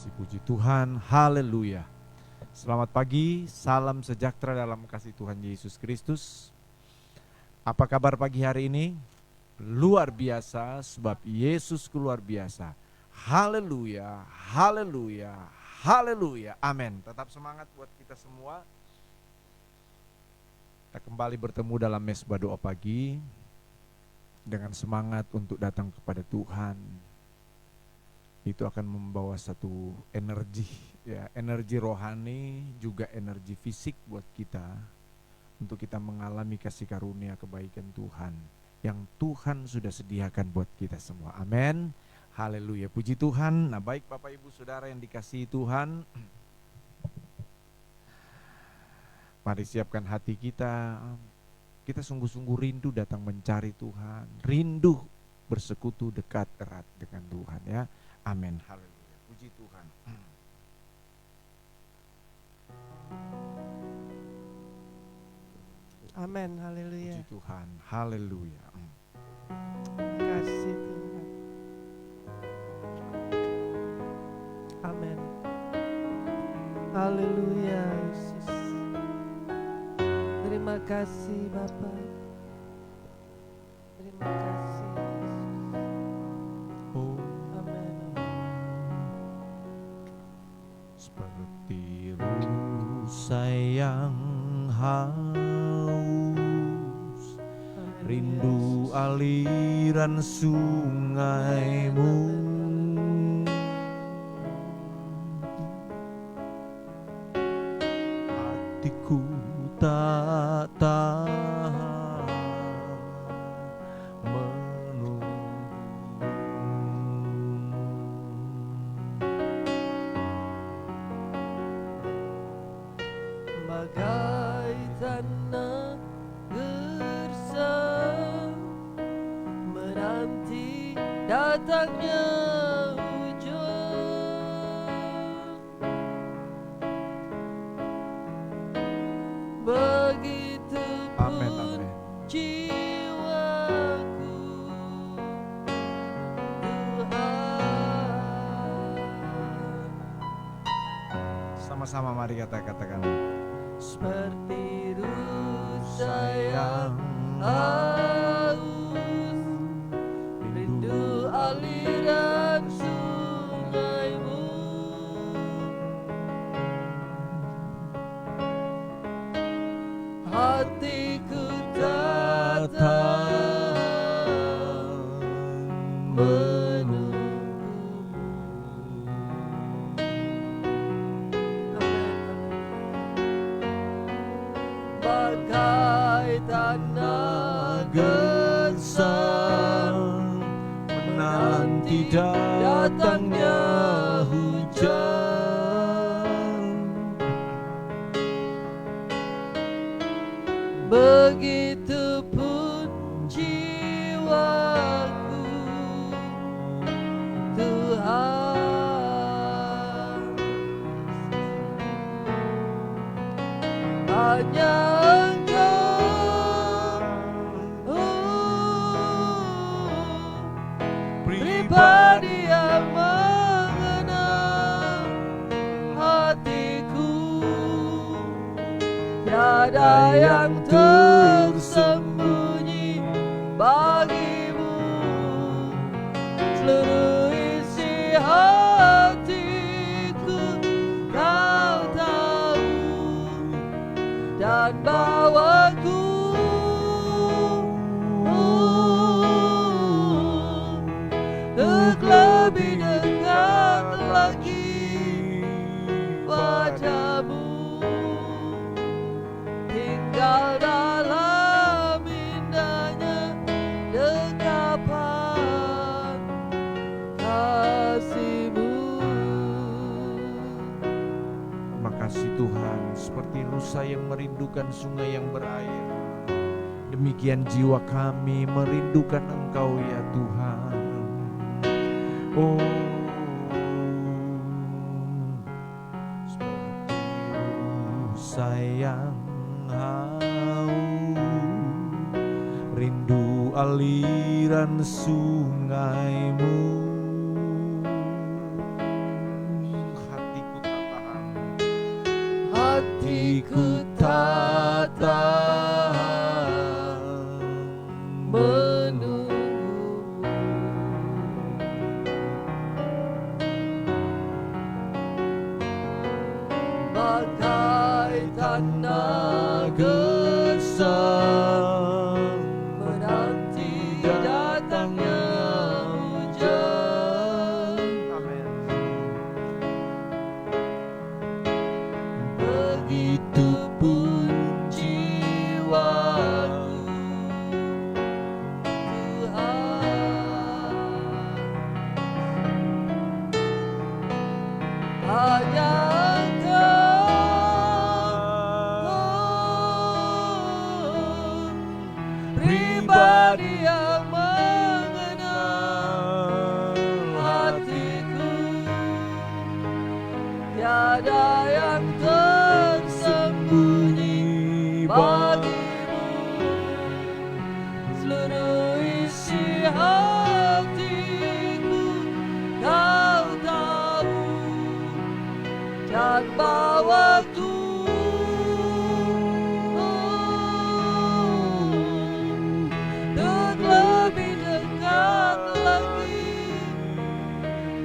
kasih, puji Tuhan, haleluya. Selamat pagi, salam sejahtera dalam kasih Tuhan Yesus Kristus. Apa kabar pagi hari ini? Luar biasa, sebab Yesusku luar biasa. Haleluya, haleluya, haleluya, amin. Tetap semangat buat kita semua. Kita kembali bertemu dalam mesbah doa pagi dengan semangat untuk datang kepada Tuhan. Itu akan membawa satu energi, ya, energi rohani juga energi fisik buat kita untuk kita mengalami kasih karunia kebaikan Tuhan yang Tuhan sudah sediakan buat kita semua. Amin. Haleluya, puji Tuhan. Nah, baik Bapak Ibu Saudara yang dikasihi Tuhan, mari siapkan hati kita. Kita sungguh-sungguh rindu datang mencari Tuhan, rindu bersekutu dekat erat dengan Tuhan, ya. Amin, haleluya, puji Tuhan. Amin, haleluya. Puji Tuhan, haleluya. Kasih Tuhan. Amin. Haleluya, Yesus. Terima kasih Bapa. Terima kasih Yesus. Oh, Amin. seperti rusa yang haus, rindu aliran sungaimu. Hatiku tak tahan menunggu. Bagai tanah gersang menanti datangnya hujan, begitu Amin, pun amin. jiwaku Tuhan. Sama-sama mari katakan. Seperti rusa yang Sayang haus, rindu aliran sungaimu. Hatiku tak tahan menunggumu. Bagai tanah gersang menanti datangnya hujan, begitu pun jiwaku Tuhan. Hanya pribadi yang mengenal hatiku, tiada yang tersembunyi bagimu. Seluruh isi hatiku kau tahu, dan bawaku untuk lebih dekat lagi padamu, tinggal dalam indahnya dekapan kasih-Mu. Terima kasih Tuhan, seperti rusa yang merindukan sungai yang berair, demikian jiwa kami merindukan Engkau ya Tuhan. Oh, seperti rusa yang haus, rindu aliran sungaimu. hatiku tak tahan menunggu. bagai tanda gesang menanti datangnya hujan. Amin. Begitupun jiwaku, Tuhan, hanya Engkau pribadi yang mengenal hatiku. Tiada yang tersembunyi bagimu, seluruh isi hatiku Kau tahu, dan bawaku untuk lebih dekat lagi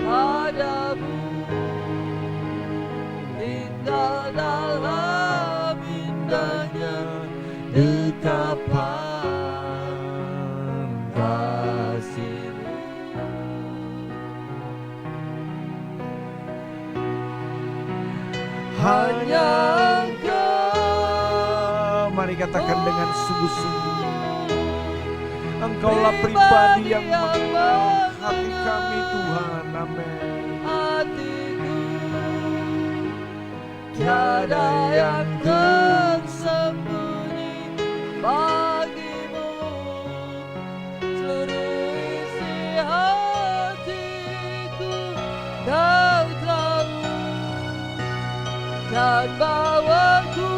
padamu. Tinggal dalam indahnya dekapan kasih-Mu. Hanya Engkau, Mari katakan dengan sungguh-sungguh, Engkaulah pribadi yang mengenal hati kami Tuhan. Amin. hatiku. Tiada yang tersembunyi bagimu, seluruh isi hatiku Kau tahu, dan bawaku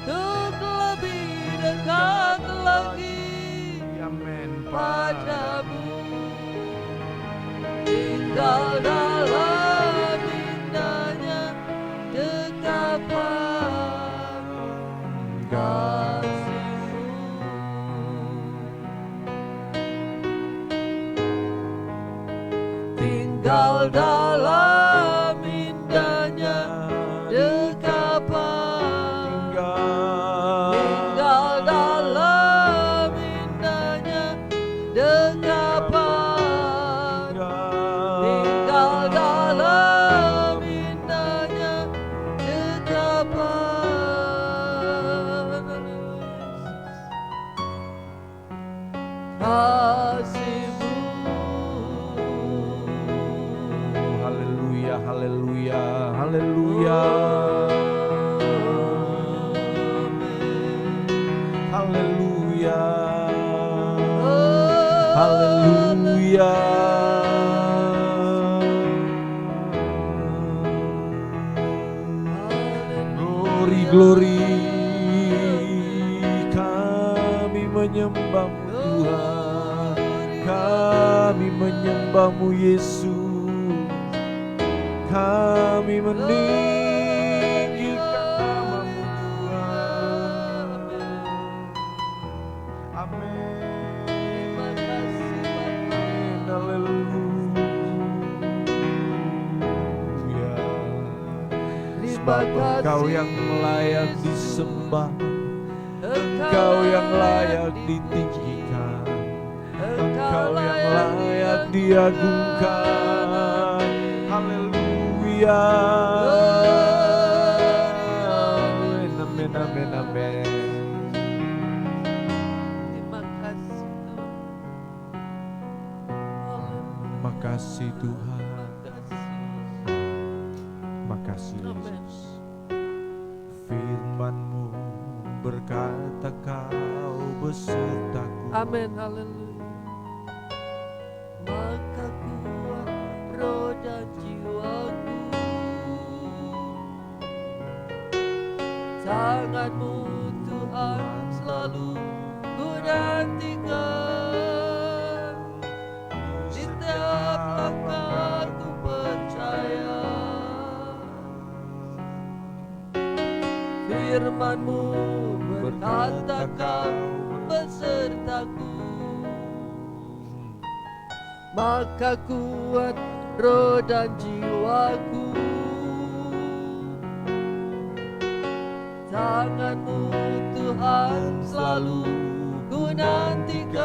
untuk lebih dekat lagi Amin. padamu. Tinggal dalam indahnya dekapan kasih-Mu. Tinggal dalam indahnya dekapan, tinggal dalam indahnya dekapan, tinggal dalam indahnya dekapan kasih-Mu. Haleluya, haleluya, haleluya. Haleluya. Haleluya. Glory, glory. Kami menyembah-Mu Tuhan. Kami menyembah-Mu Yesus. Kami meninggikan nama-Mu Tuhan. Amin. Haleluya. Sebab Engkau yang layak disembah, Engkau yang layak ditinggikan, Engkau yang layak diagungkan. Haleluya. Amin, amin, amin, amin. Terima kasih Tuhan. Makasih Tuhan, makasih Amin. Yesus. Firman-Mu berkata Kau besertaku. Amin, haleluya. Maka kuat roh dan jiwaku, tangan-Mu Tuhan selalu ku nantikan. Di setiap langkahku firman-Mu berkata Kau besertaku. Maka kuat roh dan jiwaku, tangan-Mu Tuhan selalu ku nantikan.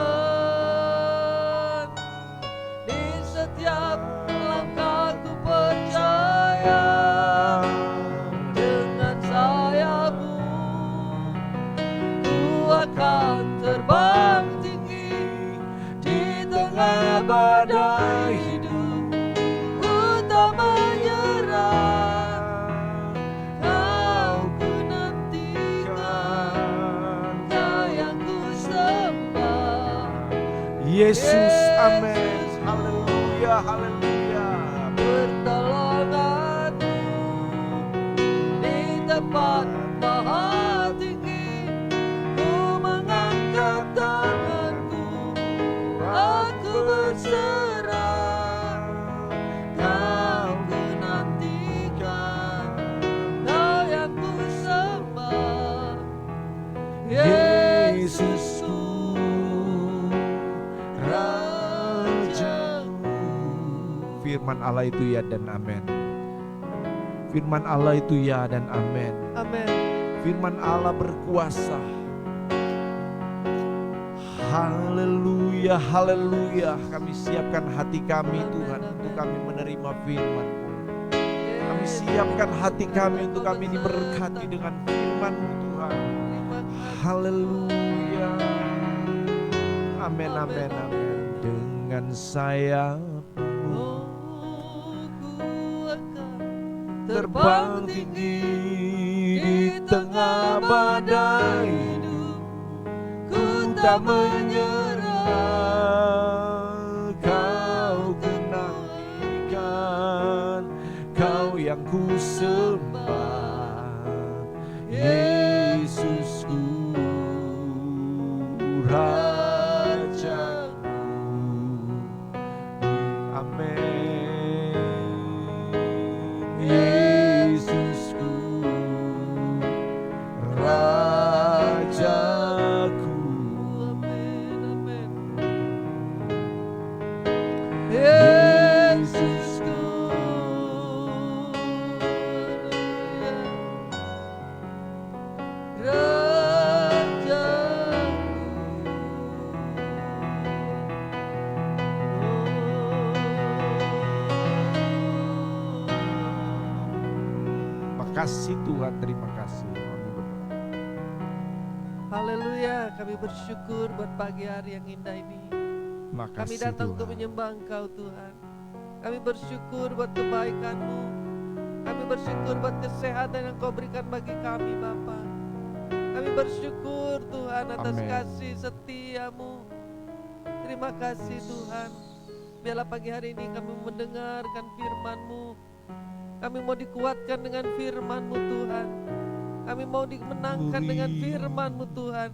Di setiap langkah ku percaya, dengan sayap-Mu ku akan terbang tinggi di tengah badai hidup. Ku tak menyerah, Kau ku nantikan, Kau yang ku sembah. Yesus, amin. Haleluya, haleluya. Pertolongan-Mu di tempat maha tinggi. Ku mengangkat tanganku, aku berserah. Kau ku nantikan, Kau yang ku sembah. Yesusku, Rajaku. Firman Allah itu ya dan amin. Firman Allah itu ya dan amin. Amin. Firman Allah berkuasa. Haleluya, haleluya. Kami siapkan hati kami Tuhan untuk kami menerima firman-Mu. Kami siapkan hati kami untuk kami diberkati dengan firman-Mu Tuhan. Haleluya. Amin, amin, amin. Dengan sayap-Mu Ku akan terbang tinggi di tengah badai hidup. Ku tak menyerah, Kau ku nantikan, Kau yang ku sembah. Yesusku, Rajaku. Amin. Yesusku, Rajaku. Amin, amin. Yesusku, Makasih Tuhan, terima kasih. Kami berdoa. Haleluya, kami bersyukur buat pagi hari yang indah ini. Kami Makasih datang untuk Tuhan. menyembah Engkau Tuhan. Kami bersyukur buat kebaikan-Mu. Kami bersyukur buat kesehatan yang Kau berikan bagi kami Bapa. Kami bersyukur Tuhan atas Amin. kasih setia-Mu. Terima kasih Tuhan. Biarlah pagi hari ini kami mendengarkan firman-Mu. Kami mau dikuatkan dengan firman-Mu Tuhan. Kami mau dimenangkan dengan firman-Mu Tuhan.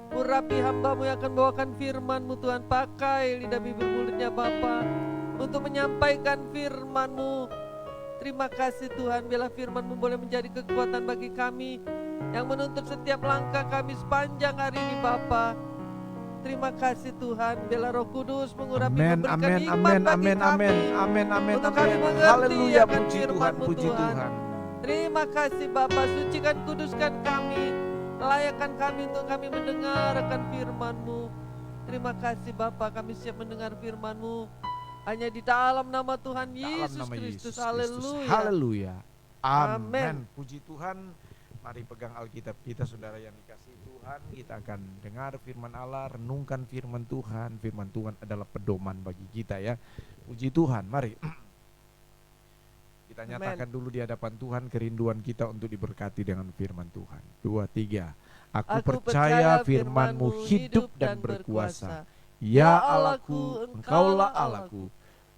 Urapi hamba-Mu yang akan bawakan firman-Mu Tuhan. Pakai lidah bibir mulutnya Bapa untuk menyampaikan firman-Mu. Terima kasih Tuhan, biarlah firman-Mu boleh menjadi kekuatan bagi kami yang menuntut setiap langkah kami sepanjang hari ini Bapa. Terima kasih Tuhan, biarlah Roh Kudus mengurapi, Amin, memberikan amin, iman amin, bagi amin, kami. amin, amin, amin, Untuk kami amin. mengerti Haleluya, akan puji Tuhan, firman-Mu, puji Tuhan. Tuhan. Terima kasih Bapa, sucikan kuduskan kami, layakkan kami untuk kami mendengar akan firman-Mu. Terima kasih Bapa, kami siap mendengar firman-Mu hanya di dalam nama Tuhan Yesus Dalam nama Kristus. Yesus Kristus. Haleluya. Haleluya. Amin. Amin. Puji Tuhan. Mari pegang Alkitab kita saudara yang dikasihi Tuhan. Kita akan dengar firman Allah, renungkan firman Tuhan. Firman Tuhan adalah pedoman bagi kita ya. Puji Tuhan. Mari kita nyatakan dulu di hadapan Tuhan kerinduan kita untuk diberkati dengan firman Tuhan. 2, 3. Aku percaya firman-Mu hidup dan berkuasa. Ya Allahku, Engkaulah Allahku.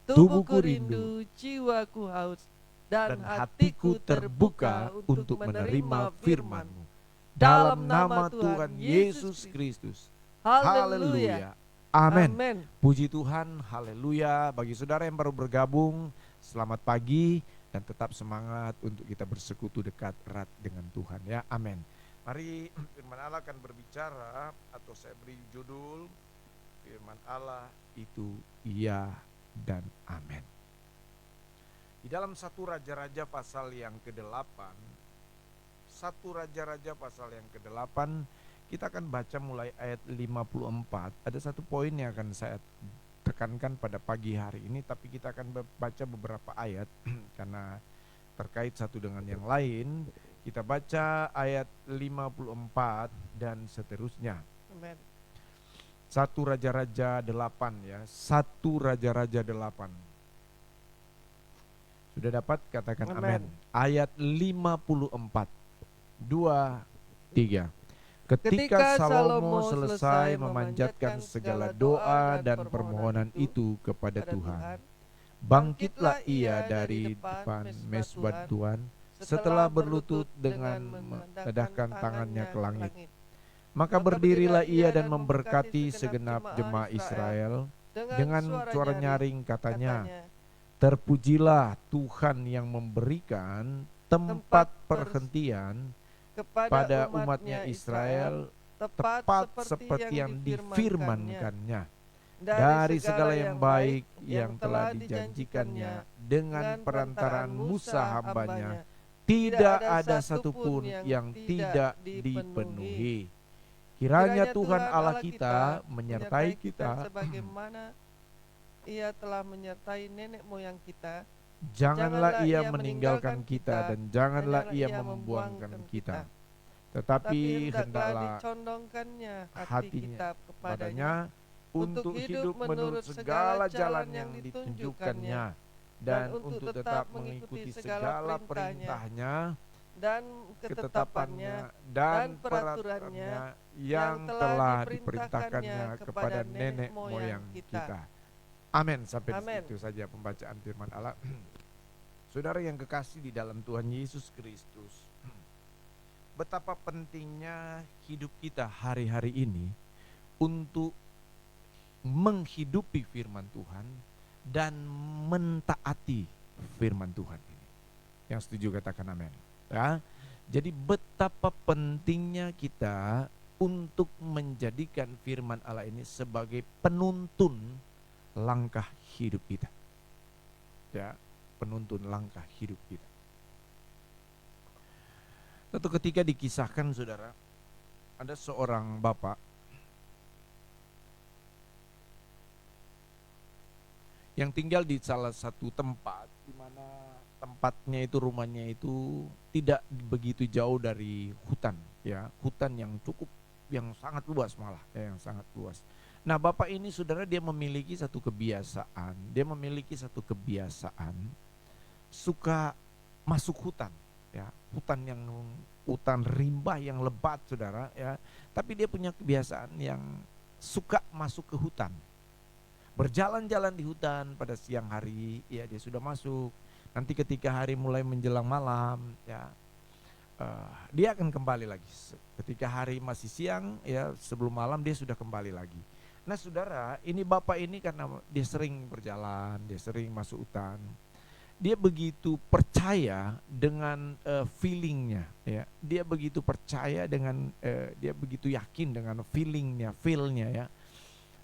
Tubuhku rindu, jiwaku haus, dan hatiku terbuka untuk menerima firman-Mu. Dalam nama Tuhan Yesus Kristus. Haleluya. Amin. Amin. Puji Tuhan, haleluya. Bagi saudara yang baru bergabung, selamat pagi. dan tetap semangat untuk kita bersekutu dekat erat dengan Tuhan ya. Amin. Mari firman Allah akan berbicara, atau saya beri judul, firman Allah itu iya dan amin. Di dalam 1 Raja-Raja pasal yang ke-8, 1 Raja-Raja pasal yang ke-8, kita akan baca mulai ayat 54. Ada satu poin yang akan saya tekankan pada pagi hari ini, tapi kita akan baca beberapa ayat karena terkait satu dengan yang lain. Kita baca ayat 54 dan seterusnya. Amin. 1 Raja-Raja 8 ya. 1 Raja-Raja 8. Sudah dapat? Katakan amin. Ayat 54. 2, 3. Ketika Salomo selesai memanjatkan segala doa dan permohonan itu kepada Tuhan, bangkitlah ia dari depan mezbah Tuhan setelah berlutut dengan mengadahkan tangannya ke langit. Maka berdirilah ia dan memberkati segenap jemaah Israel dengan suara nyaring, katanya, terpujilah Tuhan yang memberikan tempat perhentian pada umatnya Israel, tepat seperti yang difirmankannya, dari segala yang baik yang telah dijanjikannya dengan perantaraan Musa hambanya. Tidak ada satupun yang tidak dipenuhi. Kiranya Tuhan Allah kita menyertai kita, sebagaimana Ia telah menyertai nenek moyang kita. Janganlah ia meninggalkan kita, dan janganlah ia membuangkan kita. Tetapi hendaklah dicondongkannya hatinya kita kepadanya untuk hidup menurut segala jalan yang ditunjukkannya, dan untuk tetap mengikuti segala perintahnya dan ketetapannya dan peraturannya yang telah diperintahkannya kepada nenek moyang kita. Amin. Sampai itu saja pembacaan firman Allah. Saudara yang kekasih di dalam Tuhan Yesus Kristus, betapa pentingnya hidup kita hari-hari ini untuk menghidupi firman Tuhan dan mentaati firman Tuhan ini. Yang setuju katakan amin. Ya. Jadi betapa pentingnya kita untuk menjadikan firman Allah ini sebagai penuntun langkah hidup kita. Ya, penuntun langkah hidup kita. Suatu ketika dikisahkan, saudara, ada seorang bapak yang tinggal di salah satu tempat, di mana tempatnya itu, rumahnya itu tidak begitu jauh dari hutan, ya, hutan yang sangat luas malah, ya, yang sangat luas. Nah, bapak ini, saudara, dia memiliki satu kebiasaan, suka masuk hutan, ya, hutan rimba yang lebat, saudara, ya. Tapi dia punya kebiasaan yang suka masuk ke hutan, berjalan-jalan di hutan pada siang hari, ya, dia sudah masuk. Nanti ketika hari mulai menjelang malam, ya, dia akan kembali lagi. Ketika hari masih siang, ya, sebelum malam dia sudah kembali lagi. Nah, saudara, ini bapak ini karena dia sering berjalan, dia sering masuk hutan, dia begitu percaya dengan feelingnya, ya. Dia begitu percaya dengan, dia begitu yakin dengan feelnya, ya,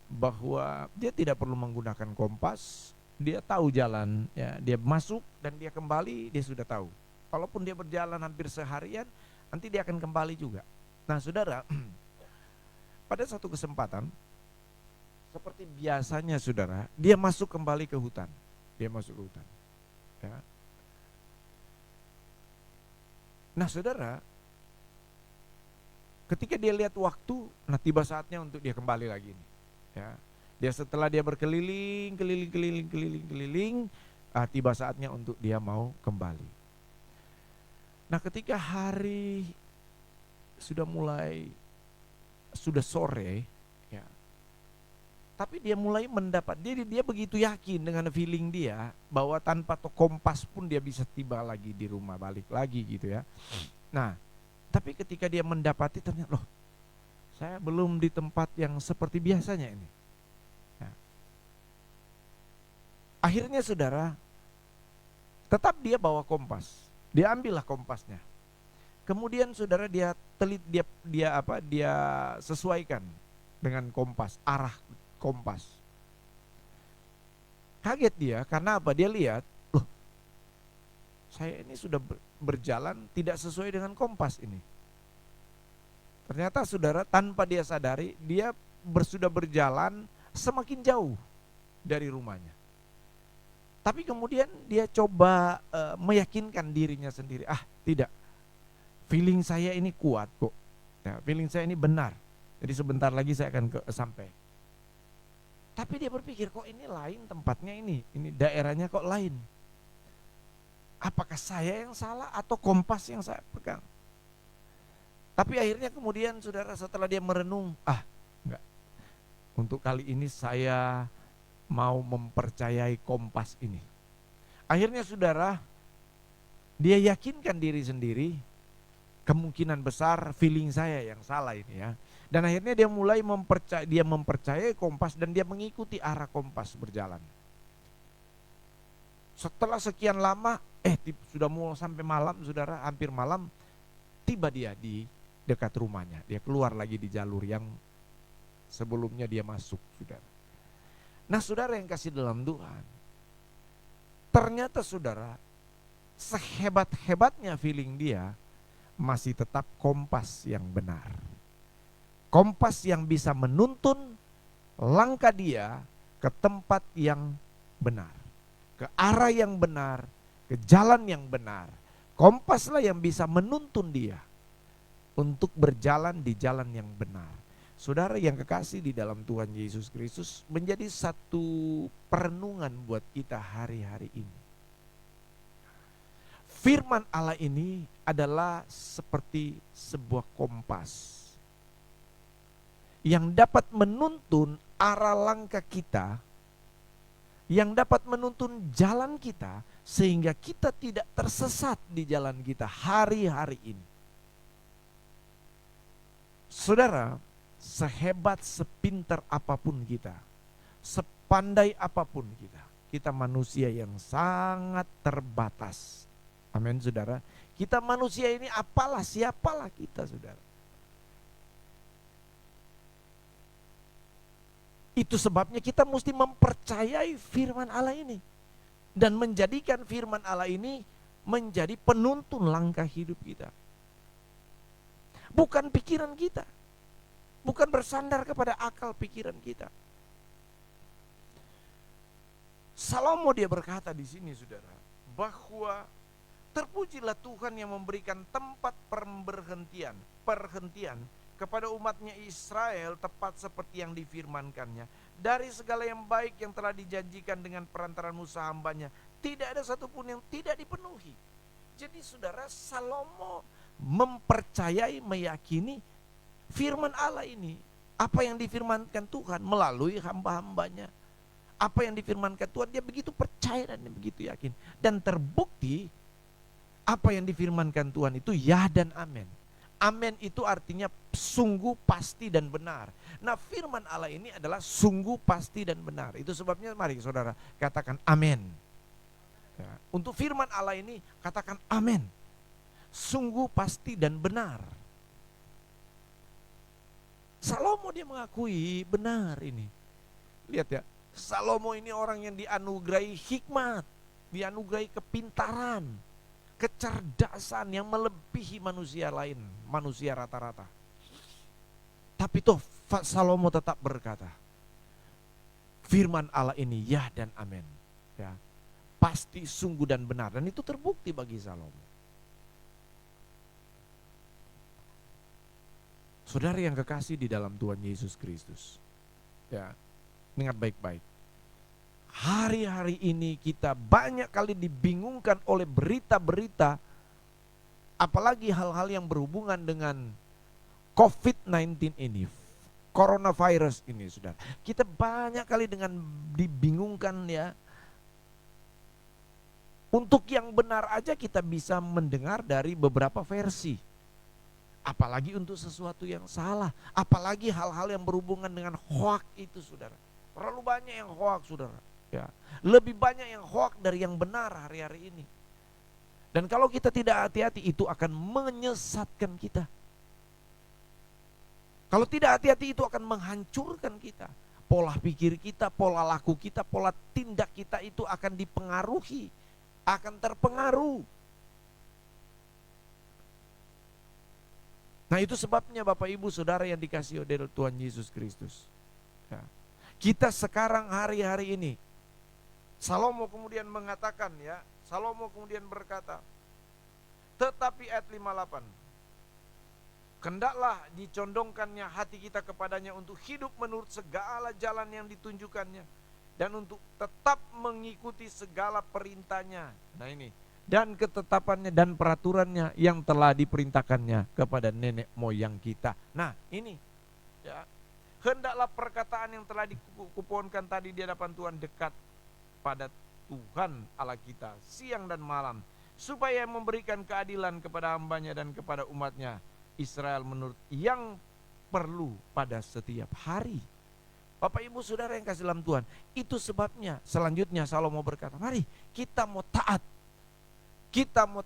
bahwa dia tidak perlu menggunakan kompas, dia tahu jalan, ya. Dia masuk dan dia kembali, dia sudah tahu. Walaupun dia berjalan hampir seharian, nanti dia akan kembali juga. Nah, saudara, pada satu kesempatan, seperti biasanya, saudara, dia masuk kembali ke hutan. Dia masuk ke hutan, ya. Nah, saudara, ketika dia lihat waktu, nah tiba saatnya untuk dia kembali lagi nih, ya. Dia setelah dia berkeliling, tiba saatnya untuk dia mau kembali. Nah, ketika hari sudah sore, ya, tapi dia mulai mendapat, dia begitu yakin dengan feeling dia bahwa tanpa kompas pun dia bisa tiba lagi di rumah, balik lagi gitu, ya. Nah, tapi ketika dia mendapati, ternyata, loh, saya belum di tempat yang seperti biasanya ini. Nah, akhirnya, saudara, Tetap dia bawa kompas. Dia ambillah kompasnya. Kemudian saudara dia sesuaikan dengan kompas, arah kompas. Kaget dia karena apa? Dia lihat, loh, saya ini sudah berjalan tidak sesuai dengan kompas ini. Ternyata saudara, tanpa dia sadari, dia sudah berjalan semakin jauh dari rumahnya. Tapi kemudian dia coba meyakinkan dirinya sendiri, tidak, feeling saya ini kuat kok, ya, feeling saya ini benar, jadi sebentar lagi saya akan sampai. Tapi dia berpikir, kok ini lain tempatnya, ini daerahnya kok lain. Apakah saya yang salah atau kompas yang saya pegang? Tapi akhirnya kemudian saudara, setelah dia merenung, enggak, untuk kali ini saya mau mempercayai kompas ini. Akhirnya saudara, dia yakinkan diri sendiri, kemungkinan besar feeling saya yang salah ini ya. Dan akhirnya dia mulai mempercayai kompas dan dia mengikuti arah kompas berjalan. Setelah sekian lama, sudah mau sampai malam saudara, hampir malam, tiba dia di dekat rumahnya. Dia keluar lagi di jalur yang sebelumnya dia masuk, saudara. Nah saudara yang kasih dalam Tuhan, ternyata saudara, sehebat-hebatnya feeling dia, masih tetap kompas yang benar. Kompas yang bisa menuntun langkah dia ke tempat yang benar, ke arah yang benar, ke jalan yang benar. Kompaslah yang bisa menuntun dia untuk berjalan di jalan yang benar. Saudara yang kekasih di dalam Tuhan Yesus Kristus, menjadi satu perenungan buat kita hari-hari ini. Firman Allah ini adalah seperti sebuah kompas yang dapat menuntun arah langkah kita, yang dapat menuntun jalan kita, sehingga kita tidak tersesat di jalan kita hari-hari ini. Saudara, sehebat, sepintar apapun kita, sepandai apapun kita manusia yang sangat terbatas. Amin saudara. Kita manusia ini siapalah kita saudara. Itu sebabnya kita mesti mempercayai firman Allah ini. Dan menjadikan firman Allah ini menjadi penuntun langkah hidup kita. Bukan pikiran kita. Bukan bersandar kepada akal pikiran kita. Salomo dia berkata di sini saudara, bahwa terpujilah Tuhan yang memberikan tempat perhentian kepada umatnya Israel, tepat seperti yang difirmankannya. Dari segala yang baik yang telah dijanjikan dengan perantaraan Musa hambanya, tidak ada satupun yang tidak dipenuhi. Jadi saudara, Salomo mempercayai, meyakini firman Allah ini. Apa yang difirmankan Tuhan melalui hamba-hambanya, apa yang difirmankan Tuhan, dia begitu percaya dan dia begitu yakin. Dan terbukti apa yang difirmankan Tuhan itu ya dan amin. Amin itu artinya sungguh, pasti dan benar. Nah firman Allah ini adalah sungguh, pasti dan benar. Itu sebabnya mari saudara katakan amin ya. Untuk firman Allah ini katakan amin, sungguh, pasti dan benar. Salomo dia mengakui benar ini. Lihat ya, Salomo ini orang yang dianugerahi hikmat, dianugerahi kepintaran, kecerdasan yang melebihi manusia lain, manusia rata-rata. Tapi toh Salomo tetap berkata, firman Allah ini ya dan amin ya, pasti, sungguh dan benar. Dan itu terbukti bagi Salomo. Saudara yang kekasih di dalam Tuhan Yesus Kristus ya, ingat baik-baik. Hari-hari ini kita banyak kali dibingungkan oleh berita-berita, apalagi hal-hal yang berhubungan dengan COVID-19 ini, coronavirus ini saudara. Kita banyak kali dengan dibingungkan ya. Untuk yang benar aja kita bisa mendengar dari beberapa versi. Apalagi untuk sesuatu yang salah, apalagi hal-hal yang berhubungan dengan hoak itu saudara. Terlalu banyak yang hoak saudara. Ya, lebih banyak yang hoak dari yang benar hari-hari ini. Dan kalau kita tidak hati-hati, itu akan menyesatkan kita. Kalau tidak hati-hati, itu akan menghancurkan kita. Pola pikir kita, pola laku kita, pola tindak kita itu akan dipengaruhi, akan terpengaruh. Nah, itu sebabnya Bapak Ibu Saudara yang dikasihi oleh Tuhan Yesus Kristus. Ya. Kita sekarang hari-hari ini, Salomo kemudian mengatakan, ya, Salomo kemudian berkata, tetapi ayat 58, hendaklah dicondongkannya hati kita kepadanya untuk hidup menurut segala jalan yang ditunjukkannya, dan untuk tetap mengikuti segala perintahnya. Nah ini, dan ketetapannya dan peraturannya yang telah diperintahkannya kepada nenek moyang kita. Nah ini, ya, hendaklah perkataan yang telah dikupohonkan tadi di hadapan Tuhan dekat pada Tuhan Allah kita siang dan malam, supaya memberikan keadilan kepada hambanya dan kepada umatnya Israel menurut yang perlu pada setiap hari. Bapak Ibu Saudara yang kasih dalam Tuhan, itu sebabnya selanjutnya Salomo berkata, mari kita mau taat. Kita mau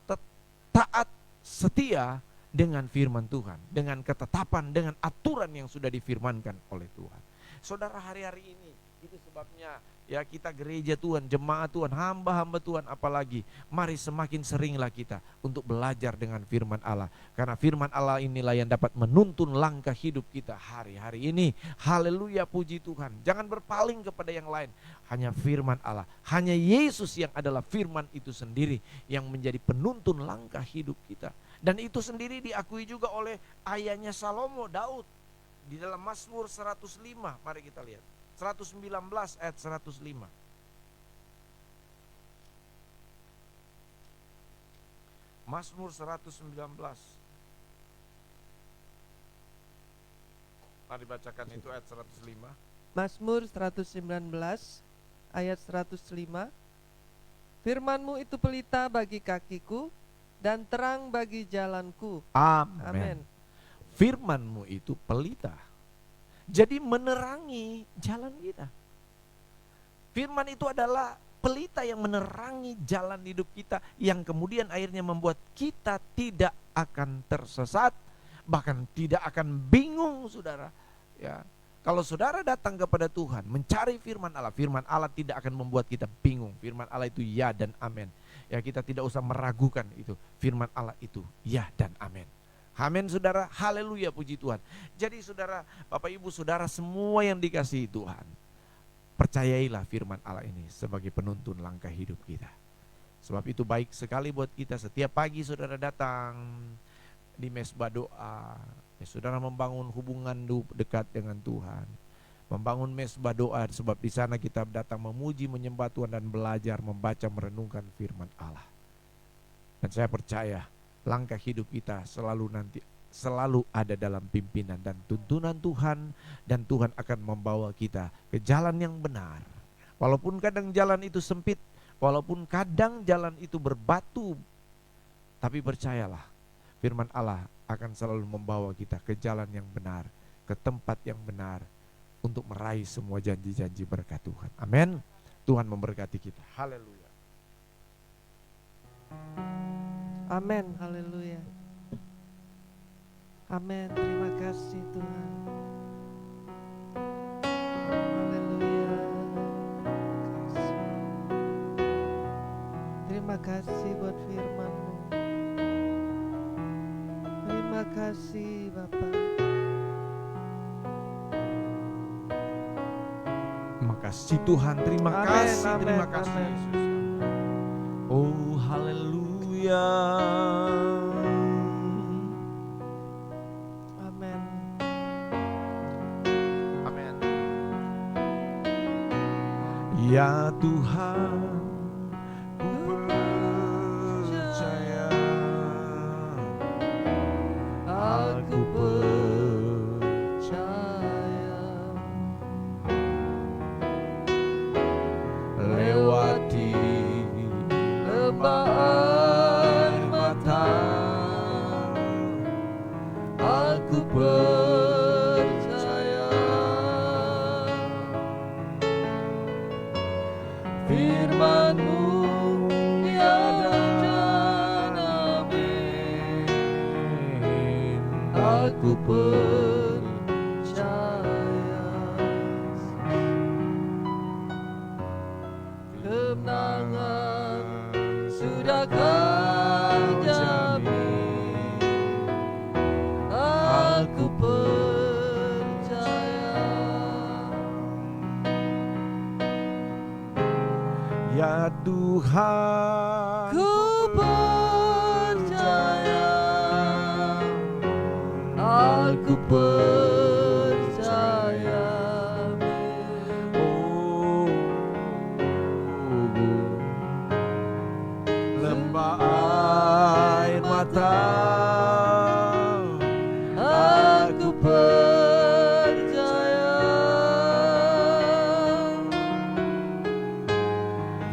taat setia dengan firman Tuhan, dengan ketetapan, dengan aturan yang sudah difirmankan oleh Tuhan. Saudara, hari-hari ini itu sebabnya ya kita gereja Tuhan, jemaat Tuhan, hamba-hamba Tuhan apalagi, mari semakin seringlah kita untuk belajar dengan firman Allah. Karena firman Allah inilah yang dapat menuntun langkah hidup kita hari-hari ini. Haleluya, puji Tuhan. Jangan berpaling kepada yang lain. Hanya firman Allah, hanya Yesus yang adalah firman itu sendiri yang menjadi penuntun langkah hidup kita. Dan itu sendiri diakui juga oleh ayahnya Salomo, Daud. Di dalam Mazmur 105, mari kita lihat. 119 ayat 105. Mazmur 119. Mari bacakan itu ayat 105. Mazmur 119 ayat 105. Firman-Mu itu pelita bagi kakiku dan terang bagi jalanku. Amin. Firman-Mu itu pelita, jadi menerangi jalan kita. Firman itu adalah pelita yang menerangi jalan hidup kita, yang kemudian akhirnya membuat kita tidak akan tersesat, bahkan tidak akan bingung, saudara. Ya, kalau saudara datang kepada Tuhan mencari firman Allah tidak akan membuat kita bingung. Firman Allah itu ya dan amin. Ya, kita tidak usah meragukan itu. Firman Allah itu ya dan amin. Amin, saudara. Haleluya, puji Tuhan. Jadi saudara, Bapak Ibu Saudara semua yang dikasihi Tuhan, percayailah firman Allah ini sebagai penuntun langkah hidup kita. Sebab itu baik sekali buat kita setiap pagi saudara datang di mesbah doa, ya, saudara membangun hubungan dekat dengan Tuhan, membangun mesbah doa, sebab di sana kita datang memuji, menyembah Tuhan dan belajar membaca merenungkan firman Allah. Dan saya percaya langkah hidup kita selalu ada dalam pimpinan dan tuntunan Tuhan, dan Tuhan akan membawa kita ke jalan yang benar. Walaupun kadang jalan itu sempit, walaupun kadang jalan itu berbatu, tapi percayalah, firman Allah akan selalu membawa kita ke jalan yang benar, ke tempat yang benar, untuk meraih semua janji-janji berkat Tuhan. Amin. Tuhan memberkati kita. Haleluya. Amin, haleluya. Amin, terima kasih Tuhan. Haleluya. Terima kasih buat firman-Mu. Terima kasih Bapak. Terima kasih Tuhan, terima Amin, kasih, amin, terima kasih amin. Yesus. Oh haleluya. Amin. Amin. Ya Tuhan, ku percaya, aku percaya. lewati lembah air mata, aku percaya firman-Mu tiada Aku percaya kemenangan sudah Kau jamin. Aku percaya. Ya Tuhan, Ku percaya. Aku percaya. oh, lembah air mata, Aku percaya.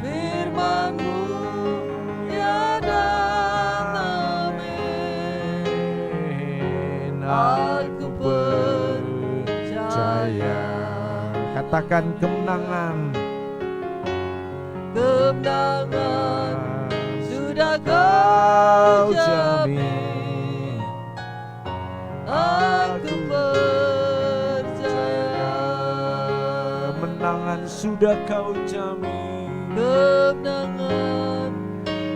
Firman-Mu ya dan amin. Aku percaya. Katakan kemenangan, Kemenangan sudah Kau jamin. Aku percaya. kemenangan sudah Kau jamin. Kemenangan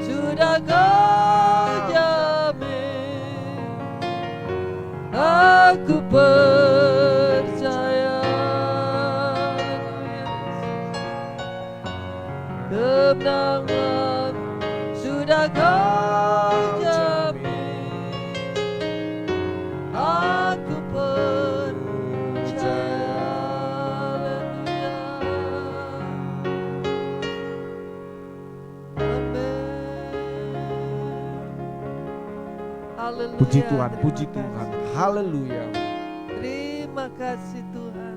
sudah Kau jamin. Aku percaya. Kemenangan sudah Kau jamin. Aku percaya. Haleluya. Puji Tuhan, Terima puji kasih. Tuhan. Haleluya. Terima kasih Tuhan.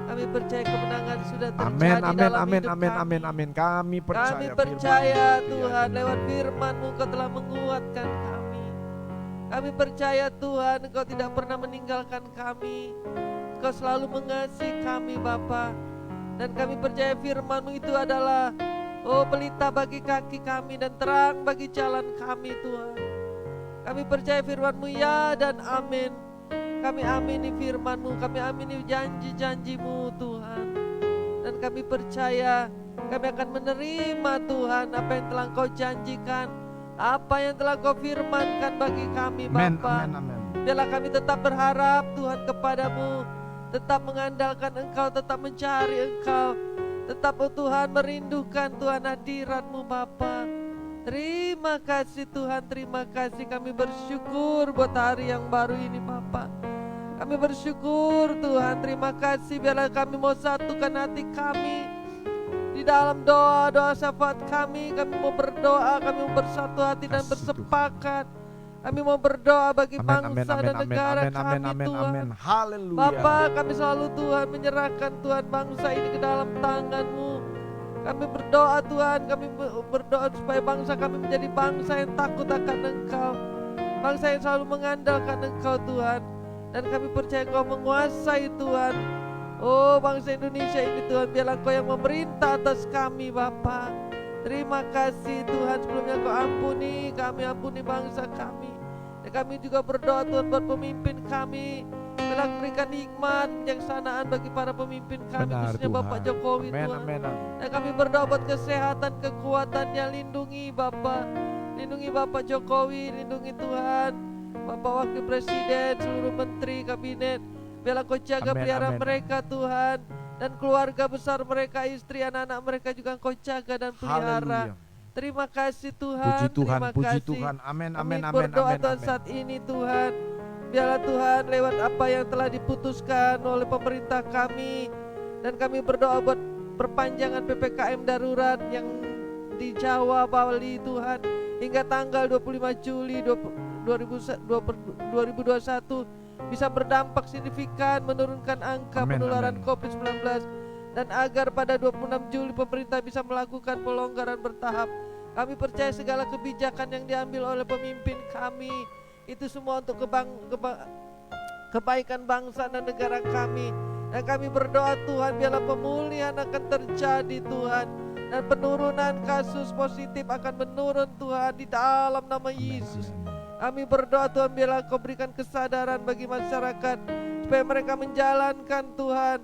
Kami percaya kemenangan sudah terjadi Amin, amin, dalam amin, hidup amin, kami. amin, amin. Kami percaya. Kami percaya firman-Mu. Tuhan, Iya, lewat firman-Mu Engkau telah menguatkan kami. Kami percaya Tuhan, Engkau tidak pernah meninggalkan kami. Engkau selalu mengasihi kami Bapa. Dan kami percaya firman-Mu itu adalah pelita bagi kaki kami dan terang bagi jalan kami Tuhan. Kami percaya firman-Mu ya dan amin. Kami amini firman-Mu, kami amini janji-janji-Mu Tuhan. Dan kami percaya kami akan menerima Tuhan apa yang telah Engkau janjikan, apa yang telah Engkau firmankan bagi kami Amin, Bapa. amin, amin. Biarlah kami tetap berharap Tuhan kepadamu, tetap mengandalkan Engkau, tetap mencari Engkau, tetap Tuhan merindukan Tuhan hadirat-Mu Bapa. Terima kasih Tuhan, terima kasih, kami bersyukur buat hari yang baru ini Bapa. Kami bersyukur Tuhan, terima kasih, biarlah kami mau satukan hati kami di dalam doa-doa syafaat kami mau berdoa, kami mau bersatu hati dan Kasih bersepakat. Kami mau berdoa bagi Amin, amin, bangsa amin, dan amin, negara amin, kami amin, amin, Tuhan. amin. Haleluya. Bapa, kami selalu Tuhan menyerahkan Tuhan bangsa ini ke dalam tangan-Mu. Kami berdoa Tuhan, kami berdoa supaya bangsa kami menjadi bangsa yang takut akan Engkau, bangsa yang selalu mengandalkan Engkau Tuhan. Dan kami percaya Engkau menguasai Tuhan. Oh bangsa Indonesia ini Tuhan, biarlah Engkau yang memerintah atas kami Bapa. Terima kasih Tuhan, sebelumnya Engkau ampuni kami, ampuni bangsa kami. Dan kami juga berdoa Tuhan buat pemimpin kami, biarlah berikan hikmat, kebijaksanaan bagi para pemimpin kami, Benar, khususnya Tuhan. Bapak Jokowi Amin, Tuhan. amin, amin. Dan kami berdoa buat kesehatan, kekuatannya, lindungi Bapak, lindungi Bapak Jokowi, lindungi Tuhan Bapak Wakil Presiden, seluruh menteri, kabinet. Biarlah Kau jaga Amin, pelihara amin. mereka Tuhan, dan keluarga besar mereka, istri, anak-anak mereka juga Kau jaga dan pelihara. Haleluya. Terima kasih Tuhan, Puji Tuhan, terima puji kasih. Tuhan. Amin, amin, Kami amin, berdoa amin, Tuhan amin. saat ini Tuhan, biarlah Tuhan lewat apa yang telah diputuskan oleh pemerintah kami, dan kami berdoa buat perpanjangan PPKM darurat yang di Jawa, Bali Tuhan, hingga tanggal 25 Juli 2021 bisa berdampak signifikan menurunkan angka Amin, penularan amin. COVID-19, dan agar pada 26 Juli pemerintah bisa melakukan pelonggaran bertahap. Kami percaya segala kebijakan yang diambil oleh pemimpin kami itu semua untuk kebaikan bangsa dan negara kami. Dan kami berdoa Tuhan, biarlah pemulihan akan terjadi Tuhan, dan penurunan kasus positif akan menurun Tuhan di dalam nama Amin, Yesus. amin. Kami berdoa Tuhan, biarlah Kau berikan kesadaran bagi masyarakat supaya mereka menjalankan Tuhan.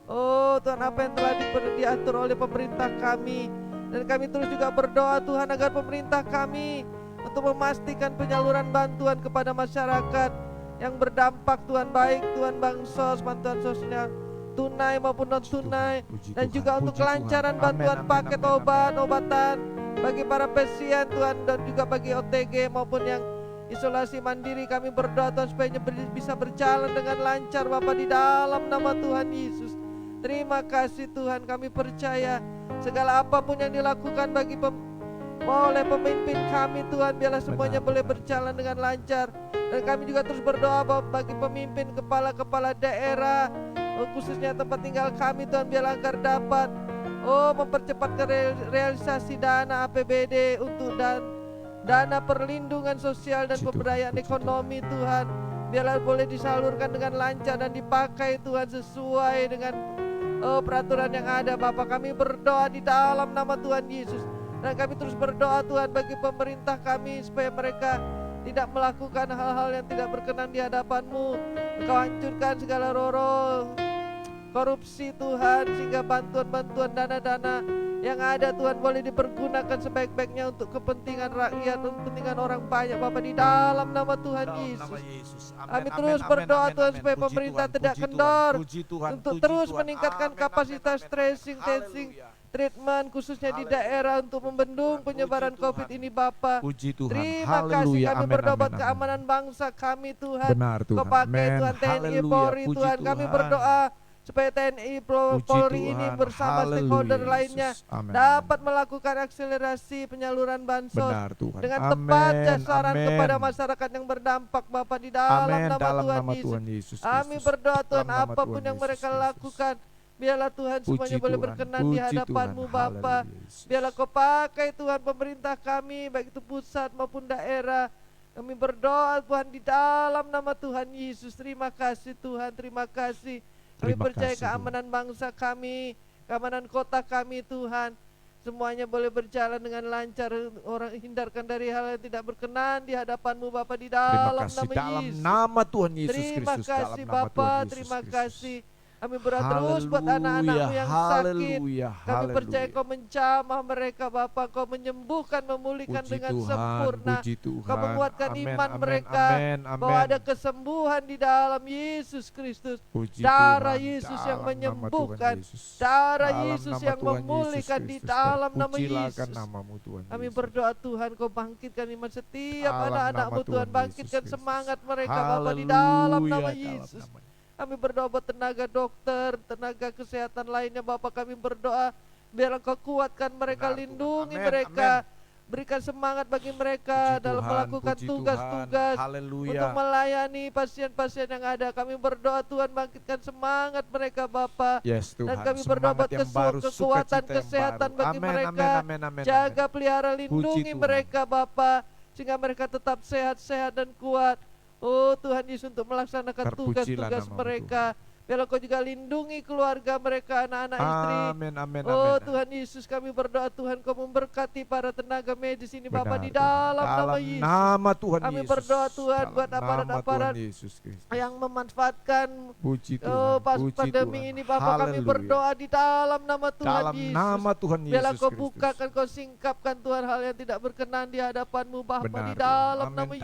Oh Tuhan, apa yang telah diatur oleh pemerintah kami. Dan kami terus juga berdoa Tuhan agar pemerintah kami untuk memastikan penyaluran bantuan kepada masyarakat yang berdampak Tuhan, baik Tuhan bansos, bantuan sosial tunai maupun non tunai, dan juga untuk kelancaran bantuan paket obat-obatan bagi para pasien Tuhan, dan juga bagi OTG maupun yang isolasi mandiri. Kami berdoa Tuhan supaya bisa berjalan dengan lancar Bapa, di dalam nama Tuhan Yesus. Terima kasih Tuhan, kami percaya segala apapun yang dilakukan oleh pemimpin kami Tuhan, biarlah semuanya boleh berjalan dengan lancar. Dan kami juga terus berdoa bagi pemimpin kepala-kepala daerah, khususnya tempat tinggal kami Tuhan, biarlah agar dapat mempercepat realisasi dana APBD untuk dana perlindungan sosial dan pemberdayaan ekonomi Tuhan. Biarlah boleh disalurkan dengan lancar dan dipakai Tuhan sesuai dengan peraturan yang ada Bapa. Kami berdoa di dalam nama Tuhan Yesus. Dan kami terus berdoa Tuhan bagi pemerintah kami supaya mereka tidak melakukan hal-hal yang tidak berkenan di hadapan-Mu. Engkau hancurkan segala roh korupsi Tuhan, sehingga bantuan-bantuan dana-dana yang ada Tuhan boleh dipergunakan sebaik-baiknya untuk kepentingan rakyat, untuk kepentingan orang banyak Bapa, di dalam nama Tuhan Yesus. Kami terus berdoa Tuhan supaya pemerintah tidak kendor untuk terus meningkatkan kapasitas tracing, testing, treatment khususnya di daerah untuk membendung penyebaran COVID ini Bapa. Terima kasih, kami berdoa buat keamanan bangsa kami Tuhan. Kau pakai Tuhan TNI Polri Tuhan, kami berdoa supaya TNI Polri ini bersama stakeholder lainnya dapat melakukan akselerasi penyaluran bansos dengan tepat sasaran kepada masyarakat yang berdampak Bapa, di dalam nama Tuhan Yesus. Kami berdoa Tuhan, apapun yang mereka lakukan, biarlah Tuhan semuanya boleh berkenan di hadapan-Mu Bapa. Biarlah Kau pakai Tuhan pemerintah kami, baik itu pusat maupun daerah. Kami berdoa Tuhan di dalam nama Tuhan Yesus. Terima kasih Tuhan, terima kasih. Kami percaya keamanan bangsa kami, keamanan kota kami Tuhan, semuanya boleh berjalan dengan lancar. Orang hindarkan dari hal yang tidak berkenan di hadapan-Mu Bapa, di dalam nama Yesus. Nama Tuhan Yesus Terima Kristus, kasih dalam nama Bapa, Tuhan Yesus terima Kristus. kasih. Kami berdoa terus buat anak-anak-Mu yang sakit. Kami percaya Kau menjamah mereka Bapa, Kau menyembuhkan, memulihkan dengan sempurna. Kau menguatkan iman mereka bahwa ada kesembuhan di dalam Yesus Kristus. Darah Yesus yang menyembuhkan, darah Yesus yang memulihkan, di dalam nama Yesus. Kami berdoa Tuhan, Kau bangkitkan iman setiap anak-anak-Mu Tuhan, bangkitkan semangat mereka Bapa, di dalam nama Yesus. Kami berdoa buat tenaga dokter, tenaga kesehatan lainnya Bapa, kami berdoa biarlah Kau kuatkan mereka, lindungi mereka, berikan semangat bagi mereka dalam melakukan tugas-tugas untuk melayani pasien-pasien yang ada. Kami berdoa Tuhan, bangkitkan semangat mereka Bapa. Dan kami berdoa buat kekuatan kesehatan bagi mereka. Jaga, pelihara, lindungi mereka Bapa, sehingga mereka tetap sehat-sehat dan kuat. Oh Tuhan Yesus, untuk melaksanakan tugas-tugas mereka. Biarlah Kau juga lindungi keluarga mereka, anak-anak istri. Oh Tuhan Yesus, kami berdoa Tuhan, Kau memberkati para tenaga medis ini Bapa, di dalam nama Yesus. Kami berdoa Tuhan buat aparat-aparat yang memanfaatkan pas pandemi ini Bapa, kami berdoa di dalam nama Tuhan Yesus. Biarlah Kau bukakan, Kau singkapkan Tuhan hal yang tidak berkenan di hadapan-Mu Bapa, di dalam nama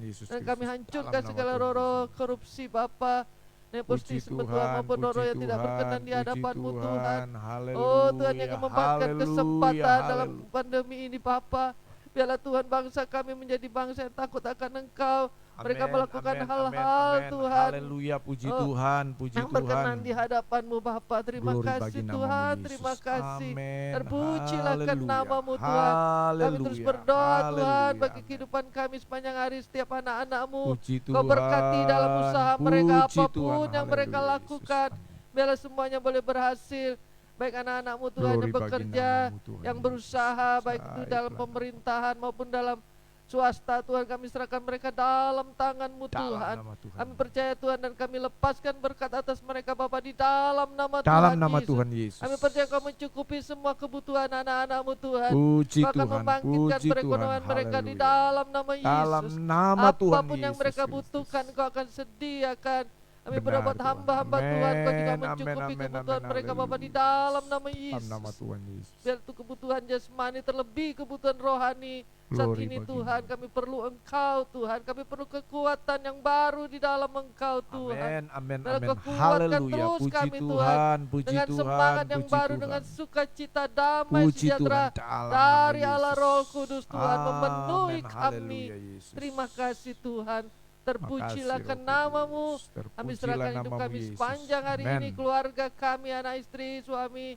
Yesus. Dan kami hancurkan segala roh korupsi Bapa, nepotisme Tuhan, maupun roh yang tidak berkenan di hadapan-Mu Tuhan. Oh Tuhan, yang memanfaatkan kesempatan dalam pandemi ini Bapa, biarlah Tuhan bangsa kami menjadi bangsa yang takut akan Engkau. Mereka melakukan hal-hal Tuhan, puji Tuhan, yang berkenan di hadapan-Mu Bapa. Terima kasih Tuhan, terima kasih. Terpujilah nama-Mu Tuhan. Kami terus berdoa Tuhan bagi kehidupan kami sepanjang hari, setiap anak-anak-Mu. Kau berkati dalam usaha mereka, apapun yang mereka lakukan, biarlah semuanya boleh berhasil. Baik anak-anak-Mu Tuhan yang bekerja, yang berusaha, baik itu dalam pemerintahan maupun dalam swasta Tuhan, kami serahkan mereka dalam tangan-Mu Dalam Tuhan. nama Tuhan. Kami percaya Tuhan dan kami lepaskan berkat atas mereka Bapa di dalam nama Dalam Tuhan nama Yesus. Tuhan Yesus. Kami percaya Kau mencukupi semua kebutuhan anak-anak-Mu Tuhan. Puji Kau akan Tuhan, membangkitkan puji Tuhan. perekonomian mereka di Haleluya. dalam nama Dalam Yesus. nama Tuhan Apapun yang Yesus mereka Kristus. butuhkan Kau akan sediakan. Kami Benar, berbuat Tuhan. hamba-hamba Tuhan, Kau juga Amen, mencukupi amen, kebutuhan amen, mereka Bapa di haleluya. dalam nama Dalam Yesus. nama Tuhan Yesus. Biar itu kebutuhan jasmani terlebih kebutuhan rohani. Saat Glory ini bagi Tuhan kami perlu Engkau Tuhan. Kami perlu kekuatan yang baru di dalam Engkau Tuhan. Amin, amin, Dan amin. Kau kuatkan Haleluya. terus Puji kami Tuhan, puji dengan Tuhan, semangat yang puji baru, Tuhan. dengan sukacita, damai, Puji sejahtera Tuhan dalam dari nama Allah Yesus. Roh Kudus Tuhan memenuhi Amin, kami. haleluya, Yesus. Terima kasih Tuhan. Terpujilah Makasih, ke Roh namamu. Kudus. Kami Terpujilah serahkan hidup namamu, kami Yesus. sepanjang hari Amen. ini, keluarga kami, anak istri, suami,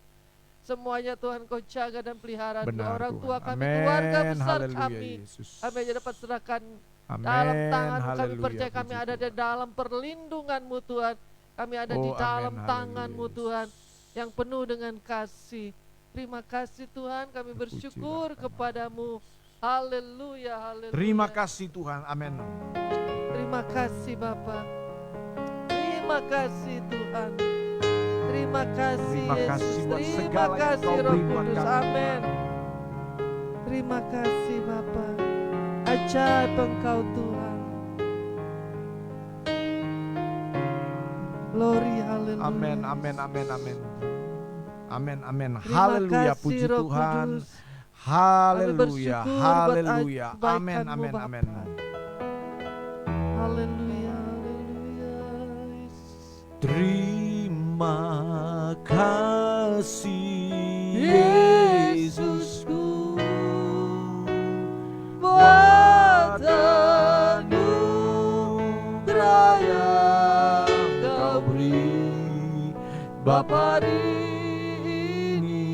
semuanya Tuhan Kau jaga dan pelihara. Benar, Orang Tuhan. tua kami, Amin, keluarga besar haleluya, kami, Yesus. kami aja dapat serahkan Amin, dalam tangan-Mu. Kami haleluya, percaya kami puji ada di Tuhan. dalam perlindungan-Mu Tuhan. Kami ada di Oh, dalam amin, tangan-Mu haleluya, Tuhan, yang penuh dengan kasih. Terima kasih Tuhan, kami Terpujilah bersyukur nama. kepadamu. Haleluya, haleluya. Terima kasih Tuhan, amin. Terima kasih Bapa. Terima kasih Tuhan. Terima kasih Terima kasih Yesus. buat Terima segala yang kasih Kau Roh beri buat Kudus. kami, Amin. Terima kasih Bapa. Ajaib Engkau Tuhan. Glory, haleluya. Amin, amin, amin, amin. Amin, amin. Terima Haleluya, kasih, puji Roh Tuhan. Kudus. Haleluya, Kami bersyukur haleluya. buat Amin, kebaikan-Mu, amin, Bapa. amin. Haleluya, haleluya. Terima kasih Yesusku, buat anugerah yang Kau beri Bapa hari ini.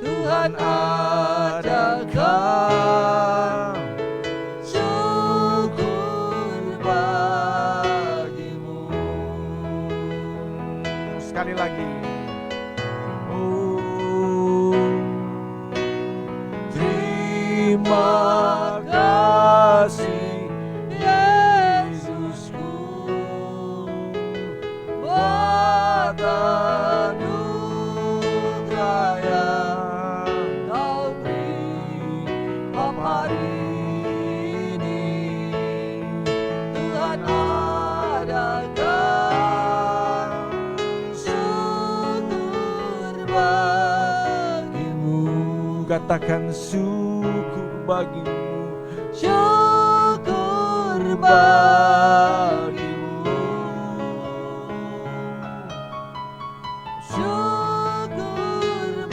Tuhan adakan syukur bagimu. Sekali lagi. Oh, terima kasih Yesusku, buat anugerah yang Kau beri Bapa hari ini. Tuhan adakan syukur bagimu. Katakan syukur bagimu, syukur bagimu, syukur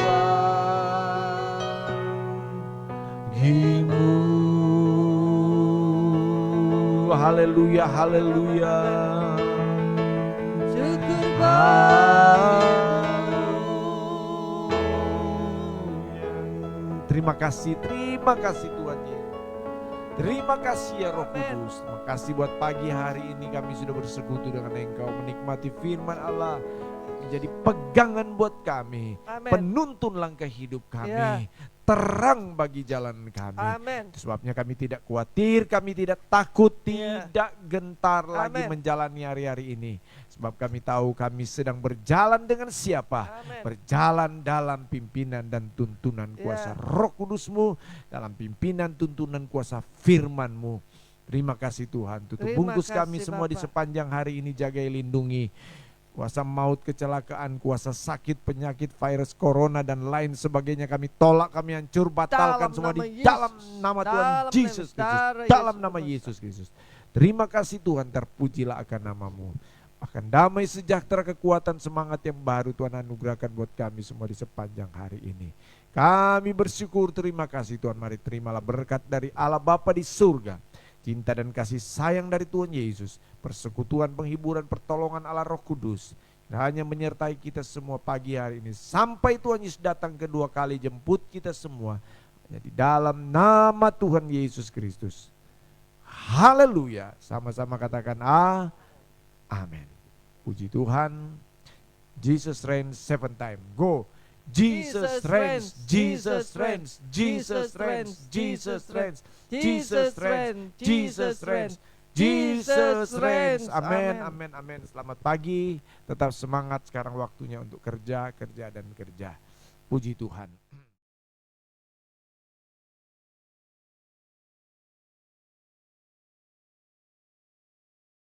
bagimu. Haleluya, haleluya. Syukur bagimu. Terima kasih Tuhan Yesus. Terima kasih ya Roh Amin. Kudus. Terima kasih buat pagi hari ini kami sudah bersekutu dengan Engkau, menikmati firman Allah, menjadi pegangan buat kami, Amin. penuntun langkah hidup kami, Ya. terang bagi jalan kami. Amin. Sebabnya kami tidak khawatir, kami tidak takut, Ya. tidak gentar lagi Amin. menjalani hari-hari ini. Sebab kami tahu kami sedang berjalan dengan siapa? Amin. Berjalan dalam pimpinan dan tuntunan kuasa Ya. Roh Kudus-Mu, dalam pimpinan tuntunan kuasa firman-Mu. Terima kasih Tuhan. Tutup Terima bungkus kami kasih, semua di Bapak. sepanjang hari ini, jagai lindungi. Kuasa maut, kecelakaan, kuasa sakit, penyakit, virus corona dan lain sebagainya kami tolak, kami hancur, batalkan Dalam semua nama di Yesus. dalam nama Tuhan Dalam Yesus nama- Kristus. darah Dalam Yesus nama Kristus. Yesus Kristus. Terima kasih Tuhan, terpujilah akan namamu. Akan damai, sejahtera, kekuatan, semangat yang baru Tuhan anugerahkan buat kami semua di sepanjang hari ini. Kami bersyukur, terima kasih Tuhan. Mari terimalah berkat dari Allah Bapa di surga, cinta dan kasih sayang dari Tuhan Yesus, persekutuan, penghiburan, pertolongan Allah Roh Kudus, hanya menyertai kita semua pagi hari ini sampai Tuhan Yesus datang kedua kali jemput kita semua, hanya di dalam nama Tuhan Yesus Kristus. Haleluya. Sama-sama katakan amin. Puji Tuhan. Jesus reigns 7 times. Go Jesus reigns, Jesus reigns, Jesus reigns, Jesus reigns, Jesus reigns, Jesus reigns, Jesus reigns. Amin, amin, amin. Selamat pagi, tetap semangat. Sekarang waktunya untuk kerja, kerja dan kerja. Puji Tuhan.